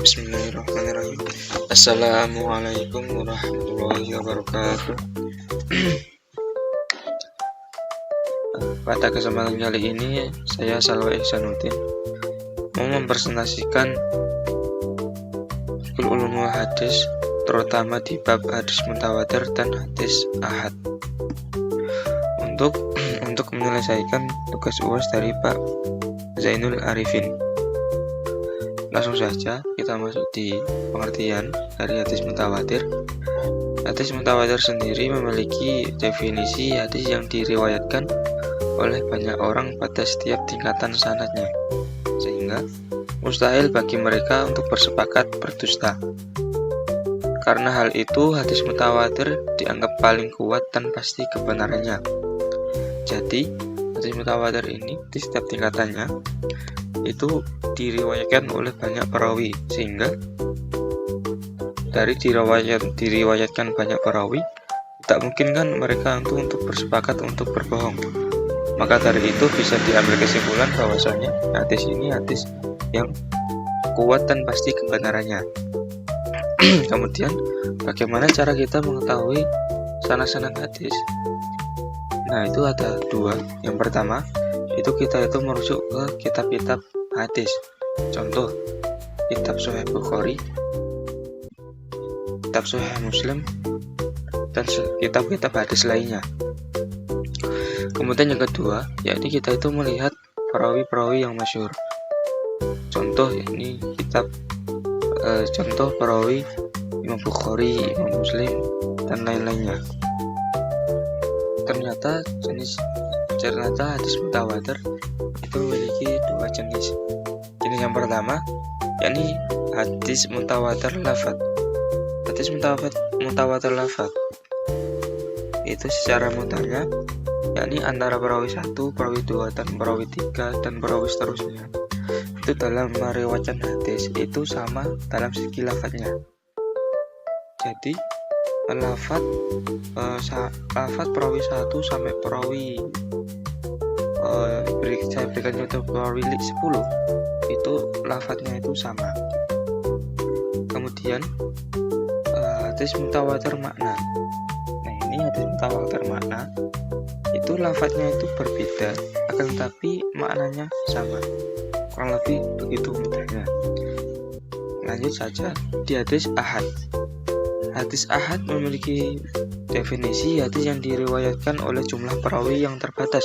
Bismillahirrahmanirrahim. Assalamualaikum warahmatullahi wabarakatuh. Pada kesempatan kali ini saya Salwa Ihsanuddin mau mempresentasikan ulum wa hadis, terutama di bab hadis mutawatir dan hadis ahad. Untuk menyelesaikan tugas UAS dari Pak Zainul Arifin. Langsung saja kita masuk di pengertian dari hadis mutawatir. Hadis mutawatir sendiri memiliki definisi hadis yang diriwayatkan oleh banyak orang pada setiap tingkatan sanadnya, sehingga mustahil bagi mereka untuk bersepakat berdusta. Karena hal itu, hadis mutawatir dianggap paling kuat dan pasti kebenarannya. Jadi, hadis mutawatir ini di setiap tingkatannya itu diriwayatkan oleh banyak perawi, sehingga dari diriwayatkan banyak perawi tak mungkin kan mereka untuk bersepakat untuk berbohong. Maka dari itu bisa diambil kesimpulan bahwasanya hadis ini hadis yang kuat dan pasti kebenarannya. Kemudian bagaimana cara kita mengetahui sanad-sanad hadis? Nah, itu ada dua. Yang pertama, kita merujuk ke kitab-kitab hadis. Contoh, kitab Sahih Bukhari, kitab Sahih Muslim, dan kitab-kitab hadis lainnya. Kemudian yang kedua, yakni kita melihat perawi-perawi yang masyhur. Contoh, ini contoh perawi Imam Bukhari, Imam Muslim, dan lain-lainnya. Ternyata hadis mutawatir itu memiliki dua jenis. Jenis yang pertama, yakni hadis mutawatir lafaz. Hadis mutawatir lafaz itu secara mudahnya, yakni antara perawi 1, perawi 2, dan perawi 3, dan perawi seterusnya. Itu dalam meriwayatkan hadis itu sama dalam segi lafadznya. Jadi lafadz perawi 1 sampai perawi saya berikan contoh perawi 10 itu lafadznya itu sama. Kemudian hadis mutawatir makna. Nah, ini hadis mutawatir makna itu lafadznya itu berbeda, akan tetapi maknanya sama. Kurang lebih begitu mudahnya. Lanjut saja di hadis ahad. Hadis ahad memiliki definisi hadis yang diriwayatkan oleh jumlah perawi yang terbatas,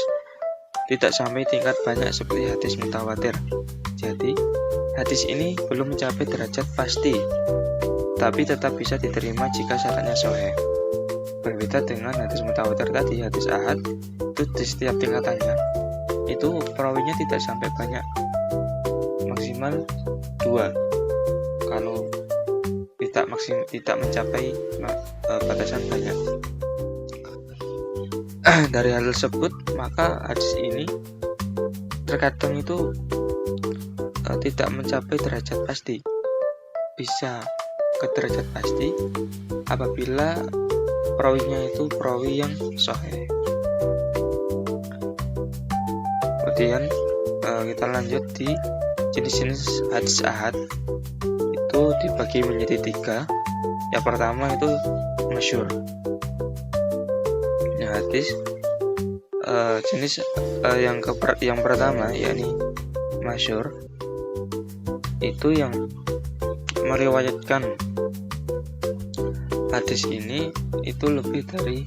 tidak sampai tingkat banyak seperti hadis mutawatir. Jadi, hadis ini belum mencapai derajat pasti, tapi tetap bisa diterima jika syaratnya sahih. Berbeda dengan hadis mutawatir tadi, hadis ahad itu di setiap tingkatannya itu perawinya tidak sampai banyak, maksimal 2. Kalau tidak mencapai batasan banyak. Dari hal tersebut, maka hadis ini terkadang itu tidak mencapai derajat pasti. Bisa ke derajat pasti apabila perawinya itu perawi yang sahih. Kemudian kita lanjut di jenis-jenis hadis ahad. Itu dibagi menjadi 3. Yang pertama itu masyhur. Nah, hadis jenis yang pertama, yakni masyhur, itu yang meriwayatkan hadis ini itu lebih dari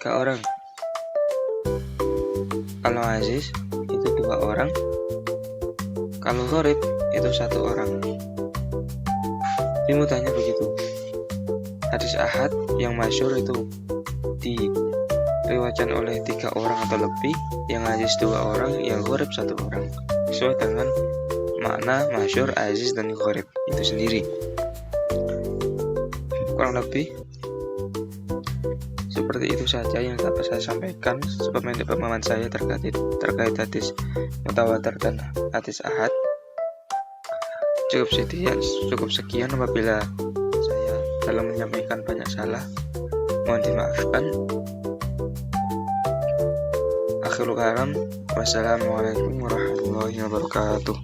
3 orang. Kalau aziz itu 2 orang, kalau gharib itu 1 orang. Ini mudahnya begitu. Hadis ahad yang masyhur itu diriwayatkan oleh 3 orang atau lebih, yang aziz 2 orang, yang gharib 1 orang. Sesuai dengan makna masyhur, aziz, dan gharib itu sendiri. Kurang lebih seperti itu saja yang dapat saya sampaikan pemahaman saya terkait hadis mutawatir dan hadis ahad. Cukup sekian. Apabila saya dalam menyampaikan banyak salah, mohon dimaafkan. Akhirul kalam, wassalamualaikum warahmatullahi wabarakatuh.